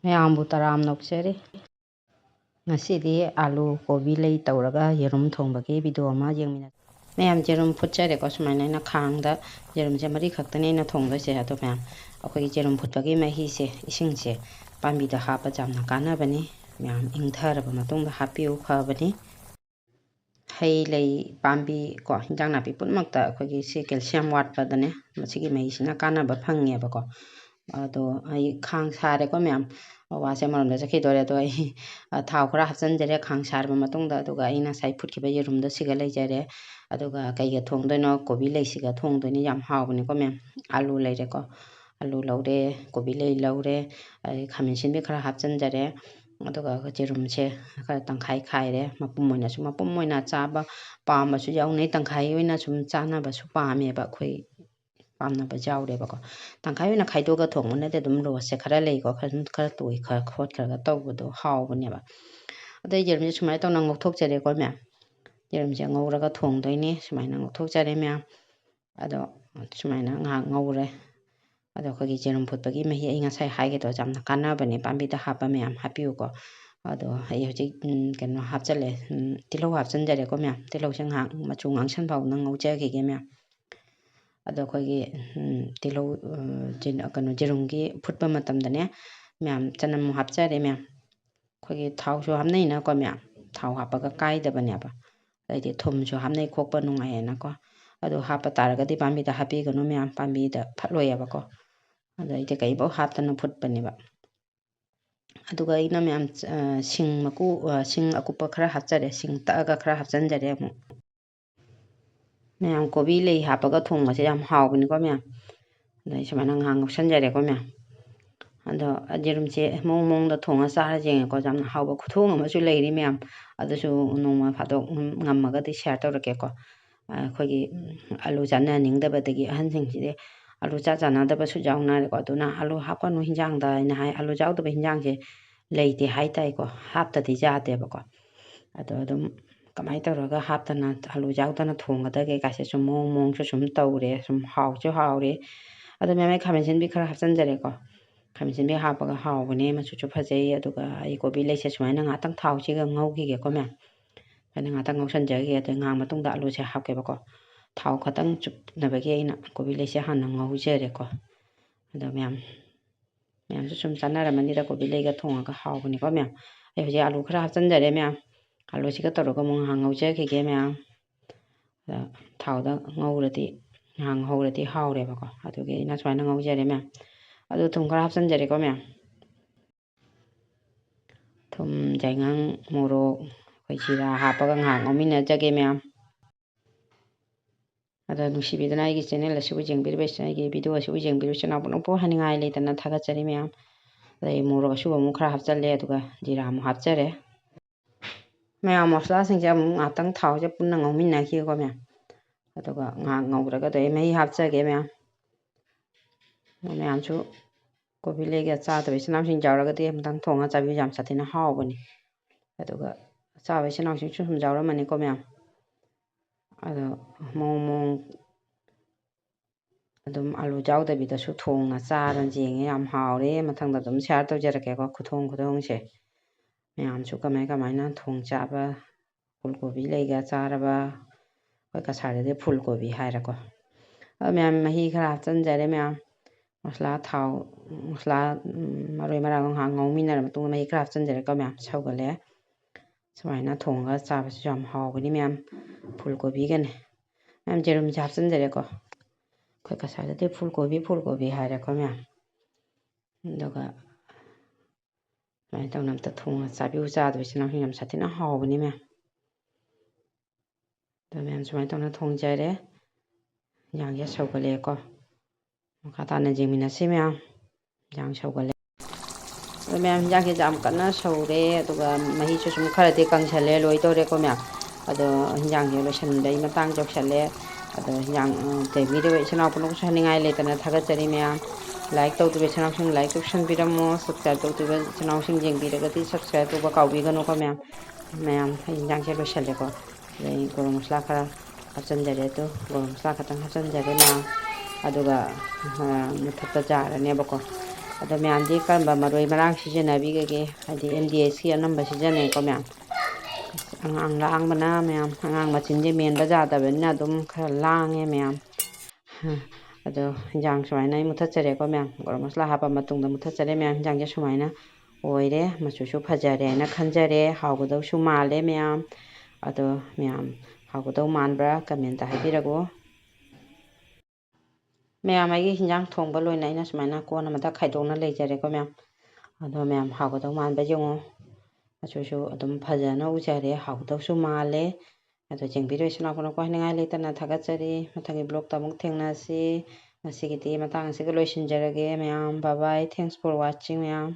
ꯃꯌꯥꯝꯕꯨ ꯇꯔꯥꯝ ꯅꯣꯛꯆꯔꯤ ꯉꯁꯤꯗꯤ ꯑꯥꯂꯨ ꯀꯣꯕꯤ ꯂꯩ ꯇꯧꯔꯒ ꯌꯦꯔꯨꯝ ꯊꯣꯡꯕꯒꯤ ꯚꯤꯗꯤꯑꯣ ꯑꯃ ꯌꯦꯡꯃꯤꯟꯅꯁꯤ ꯃꯌꯥꯝ ꯌꯦꯔꯨꯝ ꯐꯨꯠꯆꯔꯦꯀꯣ ꯁꯨꯃꯥꯏꯅ ꯑꯩꯅ ꯈꯥꯡꯗ ꯌꯦꯔꯨꯝꯁꯦ ꯃꯔꯤ ꯈꯛꯇꯅꯦ ꯑꯩꯅ ꯊꯣꯡꯗꯣꯏꯁꯦ ꯑꯗꯣ ꯃꯌꯥꯝ ꯑꯩꯈꯣꯏꯒꯤ ꯌꯦꯔꯨꯝ ꯐꯨꯠꯄꯒꯤ ꯃꯍꯤꯁꯦ ꯏꯁꯤꯡꯁꯦ ꯄꯥꯝꯕꯤꯗ ꯍꯥꯞꯄ ꯌꯥꯝꯅ ꯀꯥꯟꯅꯕꯅꯤ ꯃꯌꯥꯝ ꯏꯪꯊꯔꯕ ꯃꯇꯨꯡꯗ ꯍꯥꯞꯄꯤꯌꯨ ꯐꯕꯅꯤ ꯍꯩ ꯂꯩ ꯄꯥꯝꯕꯤ ꯀꯣ ꯍꯤꯟꯖꯥꯡ ꯅꯥꯄꯤ ꯄꯨꯝꯅꯃꯛꯇ ꯑꯩꯈꯣꯏꯒꯤ ꯁꯤ ꯀꯦꯜꯁꯤꯌꯝ ꯋꯥꯠꯄꯗꯅꯦ ꯃꯁꯤꯒꯤ ꯃꯍꯤꯁꯤꯅ ꯀꯥꯟꯅꯕ ꯐꯪꯉꯦꯕꯀꯣ ꯑꯗꯣ ꯑꯩ ꯈꯥꯡ ꯁꯥꯔꯦꯀꯣ ꯃꯌꯥꯝ ꯋꯥꯁꯦ ꯑꯃꯔꯣꯝꯗ ꯆꯠꯈꯤꯗꯣꯔꯦ ꯑꯗꯣ ꯑꯩ ꯊꯥꯎ ꯈꯔ ꯍꯥꯞꯆꯤꯟꯖꯔꯦ ꯈꯥꯡ ꯁꯥꯔꯕ ꯃꯇꯨꯡꯗ ꯑꯗꯨꯒ ꯑꯩꯅ ꯉꯁꯥꯏ ꯐꯨꯠꯈꯤꯕ ꯌꯦꯔꯨꯝꯗꯣ ꯁꯤꯒ ꯂꯩꯖꯔꯦ ꯑꯗꯨꯒ ꯀꯩꯒ ꯊꯣꯡꯗꯣꯏꯅꯣ ꯀꯣꯕꯤ ꯂꯩꯁꯤꯒ ꯊꯣꯡꯗꯣꯏꯅꯤ ꯌꯥꯝ ꯍꯥꯎꯕꯅꯤꯀꯣ ꯃꯌꯥꯝ ꯑꯥꯂꯨ ꯂꯩꯔꯦꯀꯣ ꯑꯥꯂꯨ ꯂꯧꯔꯦ ꯀꯣꯕꯤ ꯂꯩ ꯂꯧꯔꯦ ꯑꯗꯩ ꯈꯥꯃꯦꯟ ꯑꯁꯤꯟꯕꯤ ꯈꯔ ꯍꯥꯞꯆꯤꯟꯖꯔꯦ ꯑꯗꯨꯒ ꯌꯦꯔꯨꯝꯁꯦ ꯈꯔ ꯇꯪꯈꯥꯏ ꯈꯥꯏꯔꯦ ꯃꯄꯨꯝ ꯑꯣꯏꯅ ꯆꯥꯕ ꯄꯥꯝꯕꯁꯨ ꯌꯥꯎꯅꯩ ꯇꯪꯈꯥꯏ ꯑꯣꯏꯅ ꯁꯨꯝ ꯆꯥꯅꯕꯁꯨ ꯄꯥꯝꯃꯦꯕ ꯑꯩꯈꯣꯏ ꯄꯥꯝꯅꯕ ꯌꯥꯎꯔꯦꯕꯀꯣ ꯇꯪꯈꯥꯏ ꯑꯣꯏꯅ ꯈꯥꯏꯗꯣꯛꯑꯒ ꯊꯣꯡꯕꯅꯗꯤ ꯑꯗꯨꯝ ꯔꯣꯁꯁꯦ ꯈꯔ ꯂꯩꯀꯣ ꯈꯔ ꯇꯣꯏ ꯈꯔ ꯈꯣꯠꯈ꯭ꯔꯒ ꯇꯧꯕꯗꯣ ꯍꯥꯎꯕꯅꯦꯕ ꯑꯗꯩ ꯌꯦꯔꯨꯝꯁꯦ ꯁꯨꯃꯥꯏꯅ ꯇꯧꯅ ꯉꯧꯊꯣꯛꯆꯔꯦꯀꯣ ꯃꯌꯥꯝ ꯌꯦꯔꯨꯝꯁꯦ ꯉꯧꯔꯒ ꯊꯣꯡꯗꯣꯏꯅꯤ ꯁꯨꯃꯥꯏꯅ ꯉꯧꯊꯣꯛꯆꯔꯦ ꯃꯌꯥꯝ ꯑꯗꯣ ꯁꯨꯃꯥꯏꯅ ꯉꯥꯏꯍꯥꯛ ꯉꯧꯔꯦ ꯑꯗꯣ ꯑꯩꯈꯣꯏꯒꯤ ꯌꯦꯔꯨꯝ ꯐꯨꯠꯄꯒꯤ ꯃꯍꯤ ꯑꯩ ꯉꯁꯥꯏ ꯍꯥꯏꯒꯦꯗꯣ ꯌꯥꯝꯅ ꯀꯥꯟꯅꯕꯅꯦ ꯄꯥꯝꯕꯤꯗ ꯍꯥꯞꯄ ꯃꯌꯥꯝ ꯍꯥꯞꯄꯤꯌꯨꯀꯣ ꯑꯗꯣ ꯑꯩ ꯍꯧꯖꯤꯛ ꯀꯩꯅꯣ ꯍꯥꯞꯆꯜꯂꯦ ꯇꯤꯜꯍꯧ ꯍꯥꯞꯆꯤꯟꯖꯔꯦꯀꯣ ꯃꯌꯥꯝ ꯇꯤꯜꯍꯧꯁꯦ ꯉꯥꯏꯍꯥꯛ ꯃꯆꯨ ꯉꯥꯡꯁꯟ ꯐꯥꯎꯅ ꯉꯧꯖꯈꯤꯒꯦ ꯃꯌꯥꯝ ꯑꯗꯣ ꯑꯩꯈꯣꯏꯒꯤ ꯇꯤꯜꯍꯧ ꯀꯩꯅꯣ ꯌꯦꯔꯨꯝꯒꯤ ꯐꯨꯠꯄ ꯃꯇꯝꯗꯅꯦ ꯃꯌꯥꯝ ꯆꯅꯝ ꯍꯥꯞꯆꯔꯦ ꯃꯌꯥꯝ ꯑꯩꯈꯣꯏꯒꯤ ꯊꯥꯎꯁꯨ ꯍꯥꯞꯅꯩꯅꯀꯣ ꯃꯌꯥꯝ ꯊꯥꯎ ꯍꯥꯞꯄꯒ ꯀꯥꯏꯗꯕꯅꯦꯕ ꯑꯗꯩꯗꯤ ꯊꯨꯝꯁꯨ ꯍꯥꯞꯅꯩ ꯈꯣꯛꯄ ꯅꯨꯡꯉꯥꯏꯌꯦꯅꯀꯣ ꯑꯗꯣ ꯍꯥꯞꯄ ꯇꯥꯔꯒꯗꯤ ꯄꯥꯝꯕꯤꯗ ꯍꯥꯞꯄꯤꯒꯅꯨ ꯃꯌꯥꯝ ꯄꯥꯝꯕꯤꯗ ꯐꯠꯂꯣꯏꯑꯕꯀꯣ ꯑꯗꯣ ꯑꯩꯗꯤ ꯀꯩꯐꯧ ꯍꯥꯞꯇꯅ ꯐꯨꯠꯄꯅꯦꯕ ꯑꯗꯨꯒ ꯑꯩꯅ ꯃꯌꯥꯝ ꯁꯤꯡ ꯑꯀꯨꯞꯄ ꯈꯔ ꯍꯥꯞꯆꯔꯦ ꯁꯤꯡ ꯇꯛꯑꯒ ꯈꯔ ꯍꯥꯞꯆꯤꯟꯖꯔꯦ ꯑꯃꯨꯛ ꯃꯌꯥꯝ ꯀꯣꯕꯤ ꯂꯩ ꯍꯥꯞꯄꯒ ꯊꯣꯡꯕꯁꯦ ꯌꯥꯝ ꯍꯥꯎꯕꯅꯤꯀꯣ ꯃꯌꯥꯝ ꯑꯗꯩ ꯁꯨꯃꯥꯏꯅ ꯉꯥꯡ ꯉꯧꯁꯟꯖꯔꯦꯀꯣ ꯃꯌꯥꯝ ꯑꯗꯣ ꯌꯦꯔꯨꯝꯁꯦ ꯃꯑꯣꯡꯗ ꯊꯣꯡꯉ ꯆꯥꯔ ꯌꯦꯡꯉꯦꯀꯣ ꯌꯥꯝꯅ ꯍꯥꯎꯕ ꯈꯨꯊꯣꯡ ꯑꯃꯁꯨ ꯂꯩꯔꯤ ꯃꯌꯥꯝ ꯑꯗꯨꯁꯨ ꯅꯣꯡꯃ ꯐꯥꯗꯣꯛ ꯉꯝꯃꯒꯗꯤ ꯁꯤꯌꯥꯔ ꯇꯧꯔꯛꯀꯦꯀꯣ ꯑꯩꯈꯣꯏꯒꯤ ꯑꯥꯂꯨ ꯆꯥꯅꯅꯤꯡꯗꯕꯗꯒꯤ ꯑꯍꯟꯁꯤꯡꯁꯤꯗꯤ ꯑꯥꯂꯨ ꯆꯥꯟꯅꯗꯕꯁꯨ ꯌꯥꯎꯅꯔꯦꯀꯣ ꯑꯗꯨꯅ ꯑꯥꯂꯨ ꯍꯥꯞꯀꯅꯨ ꯍꯤꯟꯖꯥꯡꯗ ꯑꯩꯅ ꯍꯥꯏ ꯑꯥꯂꯨ ꯌꯥꯎꯗꯕ ꯍꯤꯟꯖꯥꯡꯁꯦ ꯂꯩꯇꯦ ꯍꯥꯏꯇꯥꯏꯀꯣ ꯍꯥꯞꯇꯗꯤ ꯌꯥꯗꯦꯕꯀꯣ ꯑꯗꯣ ꯑꯗꯨꯝ ꯀꯃꯥꯏꯅ ꯇꯧꯔꯒ ꯍꯥꯞꯇꯅ ꯑꯥꯂꯨ ꯌꯥꯎꯗꯅ ꯊꯣꯡꯒꯗꯒꯦ ꯀꯥꯏꯁꯦ ꯁꯨꯝ ꯃꯑꯣꯡꯁꯨ ꯁꯨꯝ ꯇꯧꯔꯦ ꯁꯨꯝ ꯍꯥꯎꯁꯨ ꯍꯥꯎꯔꯦ ꯑꯗꯣ ꯃꯌꯥꯝ ꯑꯩ ꯈꯥꯃꯦꯟ ꯑꯁꯤꯟꯕꯤ ꯈꯔ ꯍꯥꯞꯆꯤꯟꯖꯔꯦꯀꯣ ꯈꯥꯃꯦꯟ ꯑꯁꯤꯟꯕꯤ ꯍꯥꯞꯄꯒ ꯍꯥꯎꯕꯅꯦ ꯃꯆꯨꯁꯨ ꯐꯖꯩ ꯑꯗꯨꯒ ꯑꯩ ꯀꯣꯕꯤ ꯂꯩꯁꯦ ꯁꯨꯃꯥꯏꯅ ꯉꯥꯛꯇꯪ ꯊꯥꯎꯁꯤꯒ ꯉꯧꯈꯤꯒꯦꯀꯣ ꯃꯌꯥꯝ ꯑꯩꯅ ꯉꯥꯛꯇꯪ ꯉꯧꯁꯟꯖꯈꯤꯒꯦ ꯑꯗꯩ ꯉꯥꯡ ꯃꯇꯨꯡꯗ ꯑꯥꯂꯨꯁꯦ ꯍꯥꯞꯀꯦꯕꯀꯣ ꯊꯥꯎ ꯈꯛꯇꯪ ꯆꯨꯞꯅꯕꯒꯤ ꯑꯩꯅ ꯀꯣꯕꯤ ꯂꯩꯁꯦ ꯍꯥꯟꯅ ꯉꯧꯖꯔꯦꯀꯣ ꯑꯗꯣ ꯃꯌꯥꯝꯁꯨ ꯁꯨꯝ ꯆꯥꯟꯅꯔꯝꯃꯅꯤꯗ ꯀꯣꯕꯤ ꯂꯩꯒ ꯊꯣꯡꯉꯒ ꯍꯥꯎꯕꯅꯤꯀꯣ ꯃꯌꯥꯝ ꯑꯩ ꯍꯧꯖꯤꯛ ꯑꯥꯂꯨ ꯈꯔ ꯍꯥꯞꯆꯤꯟꯖꯔꯦ ꯃꯌꯥꯝ ꯑꯥꯂꯨꯁꯤꯒ ꯇꯧꯔꯒ ꯑꯃꯨꯛ ꯉꯥꯏꯍꯥꯛ ꯉꯧꯖꯈꯤꯒꯦ ꯃꯌꯥꯝ ꯊꯥꯎꯗ ꯉꯥꯏꯍꯥꯛ ꯉꯧꯔꯗꯤ ꯍꯥꯎꯔꯦꯕꯀꯣ ꯑꯗꯨꯒꯤ ꯑꯩꯅ ꯁꯨꯃꯥꯏꯅ ꯉꯧꯖꯔꯦ ꯃꯌꯥꯝ ꯑꯗꯨ ꯊꯨꯝ ꯈꯔ ꯍꯥꯞꯆꯤꯟꯖꯔꯦꯀꯣ ꯃꯌꯥꯝ ꯊꯨꯝ ꯌꯥꯏꯉꯪ ꯃꯣꯔꯣꯛ ꯑꯩꯈꯣꯏ ꯖꯤꯔꯥ ꯍꯥꯞꯄꯒ ꯉꯥꯏꯍꯥꯛ ꯉꯧꯃꯤꯟꯅꯖꯒꯦ ꯃꯌꯥꯝ ꯑꯗꯣ ꯅꯨꯡꯁꯤꯕꯤꯗꯨꯅ ꯑꯩꯒꯤ ꯆꯦꯅꯦꯜ ꯑꯁꯤꯕꯨ ꯌꯦꯡꯕꯤꯔꯤꯕ ꯑꯩꯒꯤ ꯚꯤꯗꯤꯑꯣ ꯑꯁꯤꯕꯨ ꯌꯦꯡꯕꯤꯔꯤꯕ ꯏꯆꯤꯜ ꯏꯅꯥꯎ ꯄꯨꯝꯅꯃꯛꯄꯨ ꯍꯥꯏꯅꯤꯡꯉꯥꯏ ꯂꯩꯇꯅ ꯊꯥꯒꯠꯆꯔꯤ ꯃꯌꯥꯝ ꯑꯗꯩ ꯃꯣꯔꯣꯛ ꯑꯁꯨꯕ ꯑꯃꯨꯛ ꯈꯔ ꯍꯥꯞꯆꯜꯂꯦ ꯑꯗꯨꯒ ꯖꯤꯔꯥ ꯑꯃꯨꯛ ꯍꯥꯞꯆꯔꯦ ꯃꯌꯥꯝ ꯃꯁꯂꯥꯁꯤꯡꯁꯦ ꯑꯃꯨꯛ ꯉꯥꯛꯇꯪ ꯊꯥꯎꯁꯦ ꯄꯨꯟꯅ ꯉꯧꯃꯤꯟꯅꯈꯤꯀꯣ ꯃꯌꯥꯝ ꯑꯗꯨꯒ ꯉꯥꯏꯍꯥꯛ ꯉꯧꯔꯒ ꯑꯩ ꯃꯍꯤ ꯍꯥꯞꯆꯒꯦ ꯃꯌꯥꯝꯁꯨ ꯀꯣꯕꯤ ꯂꯩꯒ ꯆꯥꯗꯕ ꯏꯆꯤꯜ ꯏꯅꯥꯎꯁꯤꯡ ꯌꯥꯎꯔꯒꯗꯤ ꯑꯃꯨꯛꯇꯪ ꯊꯣꯡꯉ ꯆꯥꯕꯤꯌꯨ ꯌꯥꯝ ꯁꯥꯊꯤꯅ ꯍꯥꯎꯕꯅꯤ ꯑꯗꯨꯒ ꯆꯥꯕ ꯏꯆꯤꯜ ꯏꯅꯥꯎꯁꯤꯡꯁꯨ ꯁꯨꯝ ꯌꯥꯎꯔꯝꯃꯅꯤꯀꯣ ꯃꯌꯥꯝ ꯑꯗꯣ ꯃꯑꯣꯡ ꯑꯗꯨꯝ ꯑꯥꯂꯨ ꯌꯥꯎꯗꯕꯤꯗꯁꯨ ꯊꯣꯡꯅ ꯆꯥꯔ ꯌꯦꯡꯉꯦ ꯌꯥꯝ ꯍꯥꯎꯔꯦ ꯃꯊꯪꯗ ꯑꯗꯨꯝ ꯁꯤꯌꯥꯔ ꯇꯧꯖꯔꯛꯀꯦꯀꯣ ꯈꯨꯊꯣꯡꯁꯦ ꯃꯌꯥꯝꯁꯨ ꯀꯃꯥꯏꯅ ꯊꯣꯡ ꯆꯥꯕ ꯐꯨꯜ ꯀꯣꯕꯤ ꯂꯩꯒ ꯆꯥꯔꯕ ꯑꯩꯈꯣꯏ ꯀꯁꯥꯔꯗꯗꯤ ꯐꯨꯜ ꯀꯣꯕꯤ ꯍꯥꯏꯔꯦꯀꯣ ꯃꯌꯥꯝ ꯃꯍꯤ ꯈꯔ ꯍꯥꯞꯆꯤꯟꯖꯔꯦ ꯃꯌꯥꯝ ꯃꯁꯂꯥ ꯃꯔꯣꯏ ꯃꯔꯥꯡ ꯉꯥꯏꯍꯥꯛ ꯉꯧꯃꯤꯟꯅꯔ ꯃꯇꯨꯡꯗ ꯃꯍꯤ ꯈꯔ ꯍꯥꯞꯆꯤꯟꯖꯔꯦꯀꯣ ꯃꯌꯥꯝ ꯁꯧꯒꯠꯂꯦ ꯁꯨꯃꯥꯏꯅ ꯊꯣꯡꯉꯒ ꯆꯥꯕꯁꯤꯁꯨ ꯌꯥꯝ ꯍꯥꯎꯕꯅꯤ ꯃꯌꯥꯝ ꯐꯨꯜ ꯀꯣꯕꯤꯒꯅꯦ ꯃꯌꯥꯝ ꯌꯦꯔꯨꯝꯁꯦ ꯍꯥꯞꯆꯤꯟꯖꯔꯦꯀꯣ ꯑꯩꯈꯣꯏ ꯀꯁꯥꯔꯗꯗꯤ ꯐꯨꯜ ꯀꯣꯕꯤ ꯍꯥꯏꯔꯦꯀꯣ ꯃꯌꯥꯝ ꯑꯗꯨꯒ ꯁꯨꯃꯥꯏꯅ ꯇꯧꯅ ꯑꯝꯇ ꯊꯣꯡꯉ ꯆꯥꯕꯤꯌꯨ ꯆꯥꯗꯕ ꯏꯆꯤꯜ ꯏꯅꯥꯎꯁꯤꯡ ꯌꯥꯝ ꯁꯥꯊꯤꯅ ꯍꯥꯎꯕꯅꯤ ꯃꯌꯥꯝ ꯑꯗꯣ ꯃꯌꯥꯝ ꯁꯨꯃꯥꯏꯅ ꯇꯧꯅ ꯊꯣꯡꯖꯔꯦ ꯌꯦꯟꯁꯥꯡꯁꯦ ꯁꯧꯒꯠꯂꯛꯑꯦꯀꯣ ꯃꯈꯥ ꯇꯥꯅ ꯌꯦꯡꯃꯤꯟꯅꯁꯤ ꯃꯌꯥꯝ ꯌꯦꯟꯁꯥꯡ ꯁꯧꯒꯠꯂꯦ ꯑꯗꯣ ꯃꯌꯥꯝ ꯌꯦꯟꯁꯥꯡꯁꯦ ꯌꯥꯝ ꯀꯟꯅ ꯁꯧꯔꯦ ꯑꯗꯨꯒ ꯃꯍꯤꯁꯨ ꯁꯨꯝ ꯈꯔꯗꯤ ꯀꯪꯁꯜꯂꯦ ꯂꯣꯏꯗꯧꯔꯦꯀꯣ ꯃꯌꯥꯝ ꯑꯗꯣ ꯌꯦꯟꯁꯥꯡꯁꯦ ꯂꯣꯏꯁꯤꯟꯕꯩ ꯃꯇꯥꯡ ꯌꯧꯁꯜꯂꯦ ꯑꯗꯣ ꯌꯦꯟꯁꯥꯡ ꯌꯦꯡꯕꯤꯔꯤꯕ ꯏꯆꯤꯜ ꯏꯅꯥꯎ ꯄꯨꯝꯅꯃꯛꯁꯨ ꯍꯥꯏꯅꯤꯡꯉꯥꯏ ꯂꯩꯇꯅ ꯊꯥꯒꯠꯆꯔꯤ ꯃꯌꯥꯝ ꯂꯥꯏꯛ ꯇꯧꯗ꯭ꯔꯤꯕ ꯏꯆꯤꯜ ꯏꯅꯥꯎꯁꯤꯡ ꯂꯥꯏꯛ ꯇꯧꯁꯟꯕꯤꯔꯝꯃꯣ ꯁꯞꯁꯀ꯭ꯔꯥꯏꯕ ꯇꯧꯗ꯭ꯔꯤꯕ ꯏꯆꯤꯜ ꯏꯅꯥꯎꯁꯤꯡ ꯌꯦꯡꯕꯤꯔꯒꯗꯤ ꯁꯞꯁꯀ꯭ꯔꯥꯏꯕ ꯇꯧꯕ ꯀꯥꯎꯕꯤꯒꯅꯨꯀꯣ ꯃꯌꯥꯝ ꯌꯦꯟꯁꯥꯡꯁꯦ ꯂꯣꯏꯁꯜꯂꯦꯀꯣ ꯑꯗꯩ ꯒꯔꯝ ꯃꯁꯂꯥ ꯈꯔ ꯍꯥꯞꯆꯤꯟꯖꯔꯦ ꯑꯗꯣ ꯒꯔꯝ ꯃꯁꯂꯥ ꯈꯛꯇꯪ ꯍꯥꯞꯆꯤꯟꯖꯔꯦ ꯃꯌꯥꯝ ꯑꯗꯨꯒ ꯃꯨꯊꯠꯄ ꯌꯥꯔꯅꯦꯕꯀꯣ ꯑꯗꯣ ꯃꯌꯥꯝꯗꯤ ꯀꯔꯝꯕ ꯃꯔꯣꯏ ꯃꯔꯥꯡ ꯁꯤꯖꯤꯟꯅꯕꯤꯒꯒꯦ ꯍꯥꯏꯗꯤ MDHꯀꯤ ꯑꯅꯝꯕ ꯁꯤꯖꯤꯟꯅꯩꯀꯣ ꯃꯌꯥꯝ ꯑꯉꯥꯡ ꯂꯥꯡꯕꯅ ꯃꯌꯥꯝ ꯑꯉꯥꯡ ꯃꯆꯤꯟꯁꯦ ꯃꯦꯟꯕ ꯌꯥꯗꯕꯅꯤꯅ ꯑꯗꯨꯝ ꯈꯔ ꯂꯥꯡꯉꯦ ꯃꯌꯥꯝ ꯑꯗꯣ ꯍꯤꯟꯖꯥꯡ ꯁꯨꯃꯥꯏꯅ ꯑꯩ ꯃꯨꯊꯠꯆꯔꯦꯀꯣ ꯃꯌꯥꯝ ꯒꯔꯝ ꯃꯁꯂꯥ ꯍꯥꯞꯄ ꯃꯇꯨꯡꯗ ꯃꯨꯊꯠꯆꯔꯦ ꯃꯌꯥꯝ ꯍꯤꯟꯖꯥꯡꯁꯦ ꯁꯨꯃꯥꯏꯅ ꯑꯣꯏꯔꯦ ꯃꯆꯨꯁꯨ ꯐꯖꯔꯦ ꯍꯥꯏꯅ ꯈꯟꯖꯔꯦ ꯍꯥꯎꯒꯗꯧꯁꯨ ꯃꯥꯜꯂꯦ ꯃꯌꯥꯝ ꯑꯗꯣ ꯃꯌꯥꯝ ꯍꯥꯎꯒꯗꯧ ꯃꯥꯟꯕ꯭ꯔꯥ ꯀꯃꯦꯟꯇ ꯍꯥꯏꯕꯤꯔꯛꯎ ꯃꯌꯥꯝ ꯑꯩꯒꯤ ꯍꯤꯟꯖꯥꯡ ꯊꯣꯡꯕ ꯂꯣꯏꯅ ꯑꯩꯅ ꯁꯨꯃꯥꯏꯅ ꯀꯣꯟ ꯑꯃꯗ ꯈꯥꯏꯗꯣꯛꯅ ꯂꯩꯖꯔꯦꯀꯣ ꯃꯌꯥꯝ ꯑꯗꯣ ꯃꯌꯥꯝ ꯍꯥꯎꯒꯗꯧ ꯃꯥꯟꯕ ꯌꯦꯡꯉꯣ ꯃꯆꯨꯁꯨ ꯑꯗꯨꯝ ꯐꯖꯅ ꯎꯖꯔꯦ ꯍꯥꯎꯒꯗꯧꯁꯨ ꯃꯥꯜꯂꯦ ꯑꯗꯣ ꯌꯦꯡꯕꯤꯔꯣꯏ ꯏꯆꯤꯜ ꯏꯅꯥꯎ ꯍꯥꯏꯅꯤꯡꯉꯥꯏ ꯂꯩꯇꯅ ꯊꯥꯒꯠꯆꯔꯤ ꯃꯊꯪꯒꯤ ꯕ꯭ꯂꯣꯛꯇ ꯑꯃꯨꯛ ꯊꯦꯡꯅꯁꯤ ꯉꯁꯤꯒꯤꯗꯤ ꯃꯇꯥꯡ ꯑꯁꯤꯒ ꯂꯣꯏꯁꯤꯟꯖꯔꯒꯦ ꯃꯌꯥꯝ ꯕꯥꯏ ꯕꯥꯏ ꯊꯦꯡꯛꯁ ꯐꯣꯔ ꯋꯥꯆꯤꯡ ꯃꯌꯥꯝ